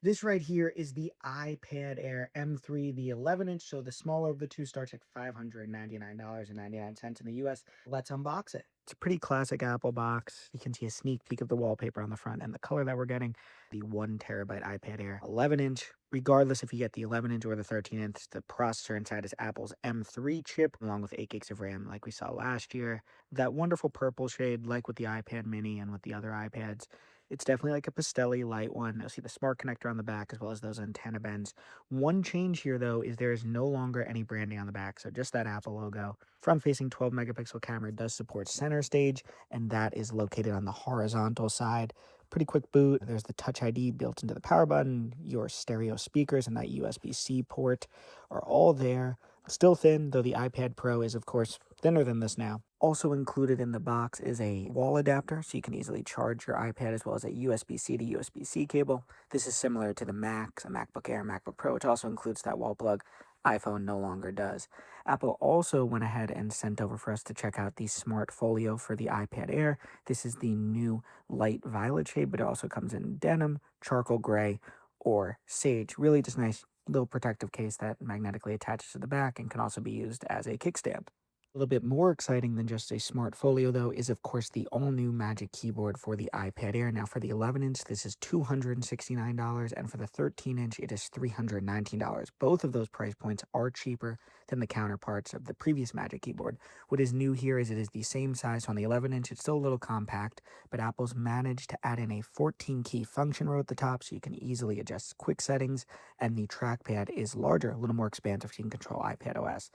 This right here is the iPad Air M3, the 11-inch. So the smaller of the two starts at $599.99 in the US. Let's unbox it. It's a pretty classic Apple box. You can see a sneak peek of the wallpaper on the front and the color that we're getting. The 1 terabyte iPad Air 11-inch. Regardless if you get the 11-inch or the 13-inch, the processor inside is Apple's M3 chip, along with 8 gigs of RAM, like we saw last year. That wonderful purple shade, like with the iPad mini and with the other iPads. It's definitely like a Pastelli light one. You'll see the smart connector on the back as well as those antenna bends. One change here though is there is no longer any branding on the back, so just that Apple logo. Front-facing 12 megapixel camera does support center stage, and that is located on the horizontal side. Pretty quick boot. There's the Touch ID built into the power button. Your stereo speakers and that USB-C port are all there. Still thin, though the iPad Pro is, of course, thinner than this now. Also included in the box is a wall adapter, so you can easily charge your iPad as well as a USB-C to USB-C cable. This is similar to the Macs, a MacBook Air, MacBook Pro, which also includes that wall plug. iPhone no longer does. Apple also went ahead and sent over for us to check out the Smart Folio for the iPad Air. This is the new light violet shade, but it also comes in denim, charcoal gray, or sage. Really just nice little protective case that magnetically attaches to the back and can also be used as a kickstand. A little bit more exciting than just a smart folio, though, is of course the all-new Magic Keyboard for the iPad Air. Now, for the 11-inch, this is $269, and for the 13-inch, it is $319. Both of those price points are cheaper than the counterparts of the previous Magic Keyboard. What is new here is it is the same size. So on the 11-inch, it's still a little compact, but Apple's managed to add in a 14-key function row at the top, so you can easily adjust quick settings, and the trackpad is larger, a little more expansive, so you can control iPad OS.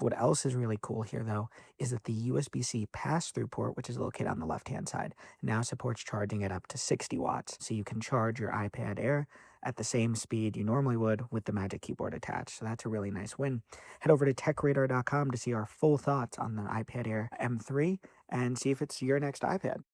What else is really cool here, though, is that the USB-C pass-through port, which is located on the left-hand side, now supports charging at up to 60 watts. So you can charge your iPad Air at the same speed you normally would with the Magic Keyboard attached. So that's a really nice win. Head over to techradar.com to see our full thoughts on the iPad Air M3 and see if it's your next iPad.